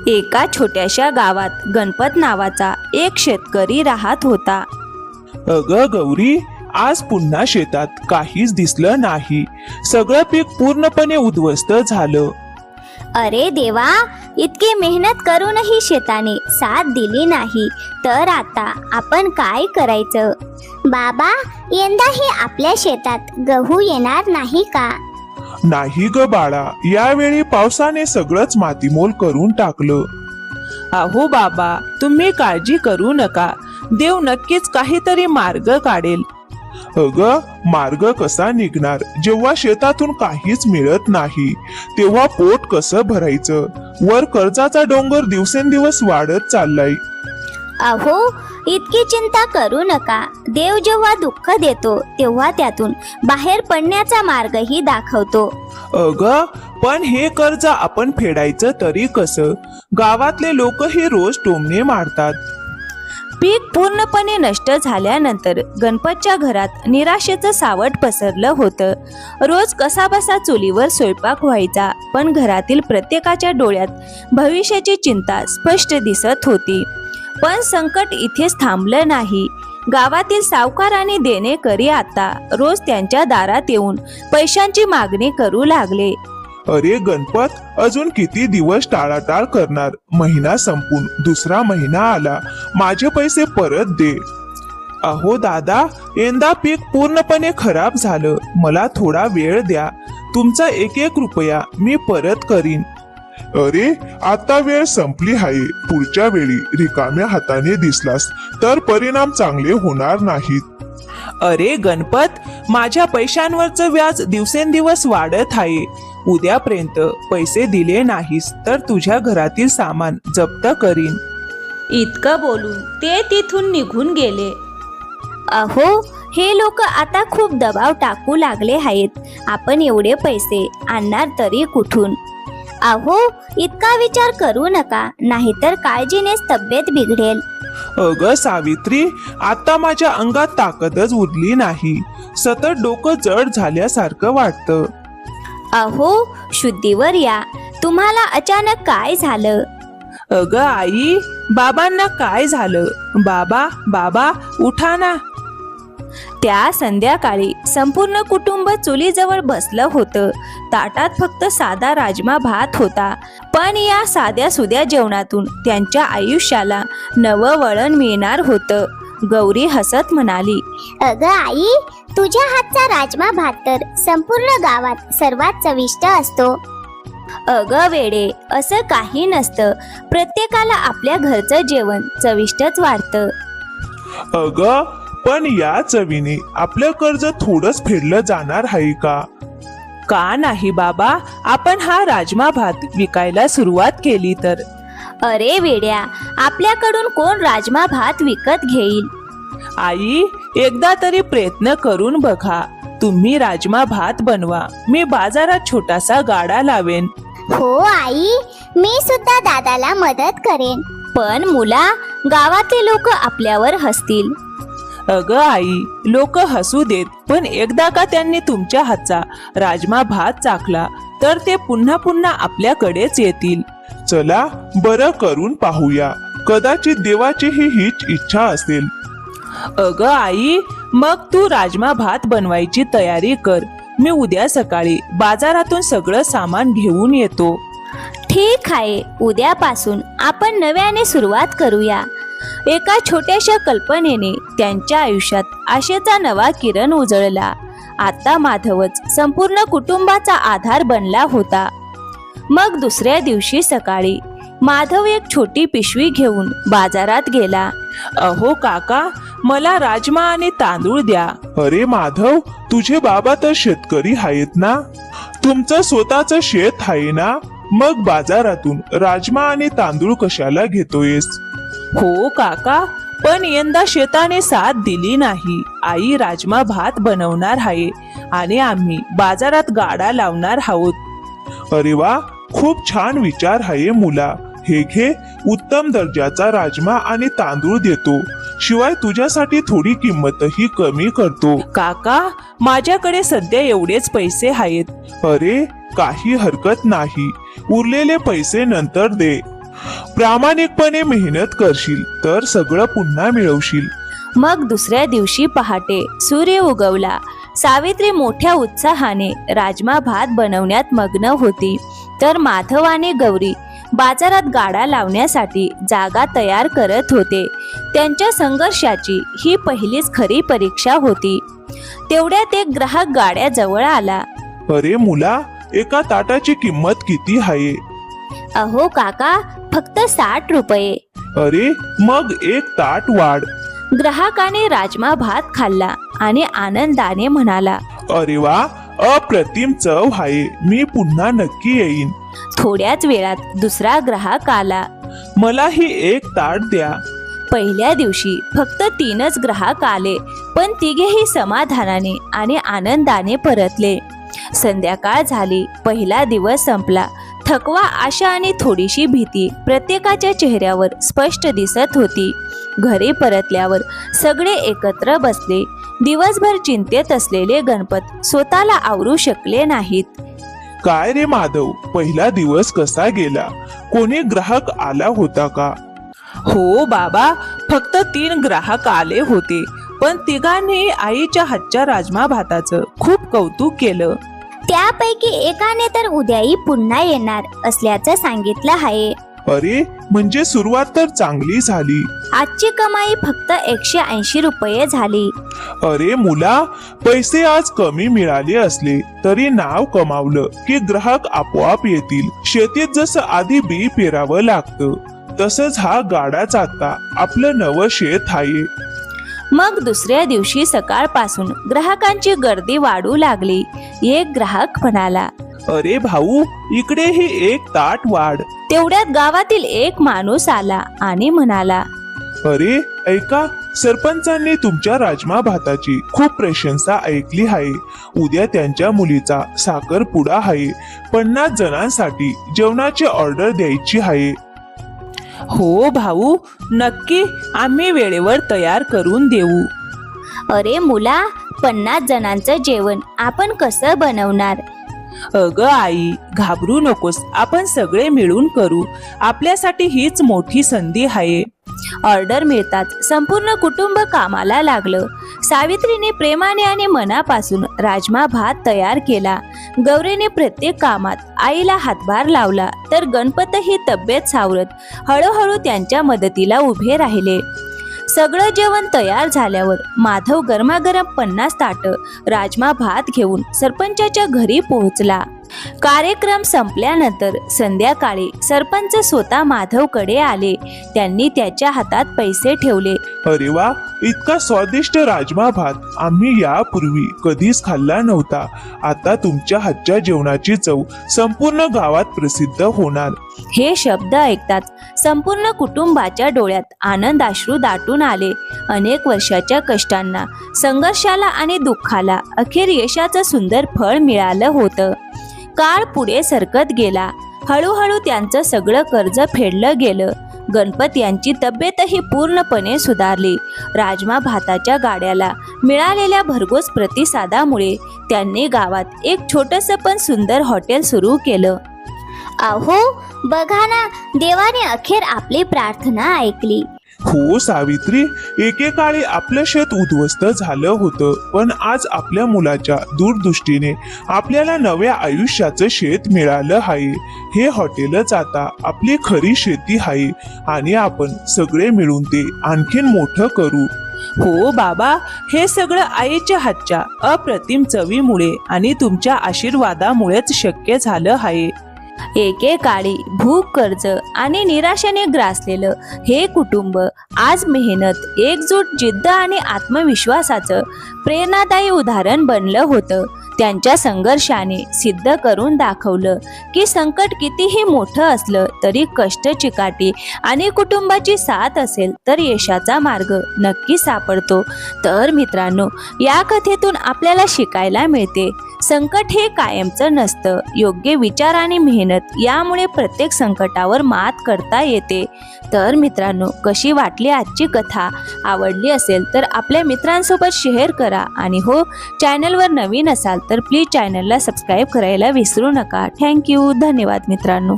एका छोट्याशा गावात गणपत नावाचा एक शेतकरी राहत होता. अगं गौरी, आज पुन्हा शेतात काहीच दिसलं नाही. सगळं पीक पूर्णपणे उद्ध्वस्त झालं. अरे देवा, इतकी मेहनत करूनही शेताने साथ दिली नाही, तर आता आपण काय करायचं? बाबा, यंदाही आपल्या शेतात गहू येणार नाही का? नाही ग बाळा, यावेळी पावसाने सगळंच मातीमोल करून टाकलं. अहो बाबा, तुम्ही काळजी करू नका. देव नक्कीच काहीतरी मार्ग काढेल. अगं, मार्ग कसा निघणार जेव्हा शेतातून काहीच मिळत नाही? तेव्हा पोट कसं भरायचं? वर कर्जाचा डोंगर दिवसेंदिवस वाढत चाललाय. अहो, इतकी चिंता करू नका. देव जेव्हा दुःख देतो तेव्हा त्यातून बाहेर पडण्याचा मार्गही दाखवतो. अगं, पण हे कर्ज आपण फेडायचं तरी कसं? गावातले लोकही रोज टोमणे मारतात. पीक पूर्णपणे नष्ट झाल्यानंतर गणपतच्या घरात निराशेचं सावट पसरलं होतं. रोज कसाबसा चुलीवर स्वयंपाक व्हायचा, पण घरातील प्रत्येकाच्या डोळ्यात भविष्याची चिंता स्पष्ट दिसत होती. पण संकट इथेच थांबलं नाही. गावातील सावकार आणि देणेकरी आता रोज त्यांच्या दारात येऊन पैशांची मागणी करू लागले. अरे गणपत, अजून किती दिवस टाळाटाळ करणार? महिना संपून दुसरा महिना आला, माझे पैसे परत दे. अहो दादा, यंदा पीक पूर्णपणे खराब झालं. मला थोडा वेळ द्या. तुमचा एक एक रुपया मी परत करीन. अरे, आता वेळ संपली आहे. पुढच्या वेळी रिकाम्या हाताने दिसलास तर परिणाम चांगले होणार नाहीत. अरे गणपत, माझ्या पैशांवरचं व्याज दिवसेंदिवस वाढत आहे. उद्यापर्यंत पैसे दिले नाहीस तर तुझ्या घरातील सामान जप्त करीन. इतकं बोलून ते तिथून निघून गेले. अहो, हे लोक आता खूप दबाव टाकू लागले आहेत. आपण एवढे पैसे आणणार तरी कुठून? अहो, इतका विचार करू नका, नाहीतर काळजीनेच तब्येत बिघडेल. अगं सावित्री, आता माझ्या अंगात ताकदच उरली नाही. सतत डोकं जड झाल्यासारखं वाटतं. अहो, शुद्धीवर या. तुम्हाला अचानक काय झालं? अगं आई, बाबांना काय झालं? बाबा बाबा, उठा ना. त्या संध्याकाळी संपूर्ण कुटुंब चुलीजवळ बसलं होतं. ताटात फक्त साधा राजमा भात होता, पण या साध्या सुध्या जेवणातून त्यांच्या आयुष्याला नवं वळण मिळणार होतं. गौरी हसत म्हणाली, अगं आई, तुझ्या हातचा राजमा भात तर संपूर्ण गावात सर्वात चविष्ट असतो. अगं वेडे, असं काही नसतं. प्रत्येकाला आपल्या घरचं जेवण चविष्टच वाटतं. अगं, पण या चवीने आपलं कर्ज थोडंच फेडलं जाणार आहे का? का नाही बाबा, आपण हा राजमा भात विकायला सुरुवात केली तर? अरे वेड्या, आपल्याकडून कोण राजमा भात विकत घेईल? आई, एकदा तरी प्रयत्न करून बघा. तुम्ही राजमा भात बनवा, मी बाजारात छोटासा गाडा लावेन. हो आई, मी सुद्धा दादाला मदत करेन. पण मुला, गावातले लोक आपल्यावर हसतील. अगं आई, लोक हसू देत, पण एकदा का त्यांनी तुमच्या हातचा राजमा भात चाखला तर ते पुन्हा पुन्हा आपल्याकडेच येतील. चला, बरं करून पाहूया. कदाचित देवाचीही हीच इच्छा असेल. अगं आई, मग तू राजमा भात बनवायची तयारी कर. मी उद्या सकाळी बाजारातून सगळं सामान घेऊन येतो. ठीक आहे, उद्यापासून आपण नव्याने सुरुवात करूया. एका छोट्याशा कल्पनेने त्यांच्या आयुष्यात आशेचा नवा किरण उजळला. आता माधवच संपूर्ण कुटुंबाचा आधार बनला होता. मग दुसऱ्या दिवशी सकाळी माधव एक छोटी पिशवी घेऊन बाजारात गेला. अहो काका, मला राजमा आणि तांदूळ द्या. अरे माधव, तुझे बाबा तर शेतकरी आहेत ना? तुमचं स्वतःचं शेत आहे ना? मग बाजारातून राजमा आणि तांदूळ कशाला घेतोयस? हो काका, पण यंदा शेताने साथ दिली नाही. आई राजमा भात बनवणार आहे आणि आम्ही बाजारात गाडा लावणार आहोत. अरे वा, खूप छान विचार आहे मुला. हे घे, उत्तम दर्जाचा राजमा आणि तांदूळ देतो. शिवाय तुझ्यासाठी थोडी किंमतही कमी करतो. काका, माझ्याकडे सध्या एवढेच पैसे आहेत. अरे, काही हरकत नाही. उरलेले पैसे नंतर दे. प्रामाणिकपणे मेहनत करशील तर सगळं पुन्हा मिळवशील. मग दुसऱ्या दिवशी पहाटे सूर्य उगवला. सावित्री मोठ्या उत्साहाने राजमा भात बनवण्यात मग्न होती, तर माधव आणि गौरी बाजारात गाडा लावण्यासाठी जागा तयार करत होते. त्यांच्या संघर्षाची ही पहिलीच खरी परीक्षा होती. तेवढ्यात एक ग्राहक गाड्या जवळ आला. अरे मुला, एका ताटाची किंमत किती आहे? अहो काका, फक्त 60 रुपये. अरे मग एक ताट वाढ. ग्राहकाने राजमा भात खाल्ला आणि आनंदाने म्हणाला, अरे वा, अप्रतिम चव आहे. मी पुन्हा नक्की येईन. थोड्याच वेळात दुसरा ग्राहक आला. मलाही एक ताट द्या. पहिल्या दिवशी फक्त 3च ग्राहक आले, पण तिघेही समाधानाने आणि आनंदाने परतले. संध्याकाळ झाली. पहिला दिवस संपला. थकवा, आशा आणि थोडीशी भीती प्रत्येकाच्या चेहऱ्यावर स्पष्ट दिसत होती. घरी परतल्यावर सगळे एकत्र बसले. दिवसभर चिंतेत असलेले गणपत स्वतःला आवरू शकले नाहीत. काय रे माधव, पहिला दिवस कसा गेला? कोणी ग्राहक आला होता का? हो बाबा, फक्त 3 ग्राहक आले होते, पण तिघांनी आईच्या हातच्या राजमा भाताचं खूप कौतुक केलं. त्यापैकी एकाने तर उद्याही पुन्हा येणार असल्याचं सांगितलं आहे. अरे, म्हणजे सुरुवात तर चांगली झाली. आजची कमाई फक्त 180 रुपये झाली. अरे मुला, पैसे आज कमी मिळाले असले तरी नाव कमावलं की ग्राहक आपोआप येतील. शेतीत जसं आधी बी पेरावं लागतं, तसंच हा गाडाच आता आपलं नवं शेत आहे. मग दुसऱ्या दिवशी सकाळपासून ग्राहकांची गर्दी वाढू लागली. एक ग्राहक म्हणाला, अरे भाऊ, इकडेही एक ताट वाढ. तेवढ्यात गावातील एक माणूस आला आणि म्हणाला, अरे ऐका, सरपंचांनी तुमच्या राजमा भाताची खूप प्रशंसा ऐकली आहे. उद्या त्यांच्या मुलीचा साखरपुडा आहे. 50 जणांसाठी जेवणाची ऑर्डर द्यायची आहे. हो भाऊ, नक्की, आम्ही वेळेवर तयार करून देऊ. अरे मुला, 50 जणांचं जेवण आपण कसं बनवणार? अगं आई, घाबरू नकोस, आपण सगळे मिळून करू. आपल्यासाठी हीच मोठी संधी आहे. ऑर्डर मिळताच संपूर्ण कुटुंब कामाला लागलं. सावित्रीने प्रेमाने आणि मनापासून राजमा भात तयार केला. गौरीने प्रत्येक कामात आईला हातभार लावला, तर गणपतही तब्येत सावरत हळूहळू त्यांच्या मदतीला उभे राहिले. सगळं जेवण तयार झाल्यावर माधव गरमागरम 50 ताटं राजमा भात घेऊन सरपंचाच्या घरी पोहोचला. कार्यक्रम संपल्यानंतर संध्याकाळी सरपंच स्वतः माधवकडे आले. त्यांनी त्याच्या हातात पैसे ठेवले. अरे वा, इतका स्वादिष्ट राजमा भात आम्ही यापूर्वी कधीच खाल्ला नव्हता. आता तुमच्या हातच्या जेवणाची चव संपूर्ण गावात प्रसिद्ध होणार. हे शब्द ऐकताच संपूर्ण कुटुंबाच्या डोळ्यात आनंदाश्रू दाटून आले. अनेक वर्षाच्या कष्टांना, संघर्षाला आणि दुःखाला अखेर यशाचं सुंदर फळ मिळालं होतं. काळ पुढे सरकत गेला. हळूहळू त्यांचं सगळं कर्ज फेडलं गेलं. गणपत यांची तब्येतही पूर्णपणे सुधारली. राजमा भाताच्या गाड्याला मिळालेल्या भरघोस प्रतिसादामुळे त्यांनी गावात एक छोटंसं पण सुंदर हॉटेल सुरू केलं. अहो बघा ना, देवाने अखेर आपली प्रार्थना ऐकली. हो सावित्री, एकेकाळी आपलं शेत उद्ध्वस्त झालं होतं, पण आज आपल्या मुलाच्या दूरदृष्टीने आपल्याला नव्या आयुष्याचं शेत मिळालं आहे. हे हॉटेलच आता आपली खरी शेती आहे आणि आपण सगळे मिळून ते आणखीन मोठं करू. हो बाबा, हे सगळं आईच्या हातच्या अप्रतिम चवीमुळे आणि तुमच्या आशीर्वादामुळेच शक्य झालं आहे. एकेकाळी भूक, कर्ज आणि निराशेने ग्रासलेलं हे कुटुंब आज मेहनत, एकजूट, जिद्द आणि आत्मविश्वासाचं प्रेरणादायी उदाहरण बनलं होतं. त्यांच्या संघर्षाने सिद्ध करून दाखवलं की संकट कितीही मोठं असलं तरी कष्ट, चिकाटी आणि कुटुंबाची साथ असेल तर यशाचा मार्ग नक्की सापडतो. तर मित्रांनो, या कथेतून आपल्याला शिकायला मिळते, संकट हे कायमचं नसतं. योग्य विचार आणि मेहनत यामुळे प्रत्येक संकटावर मात करता येते. तर मित्रांनो, कशी वाटली आजची कथा? आवडली असेल तर आपल्या मित्रांसोबत शेअर करा आणि हो, चॅनलवर नवीन असाल तर प्लीज चॅनलला सबस्क्राईब करायला विसरू नका. थँक्यू. धन्यवाद मित्रांनो.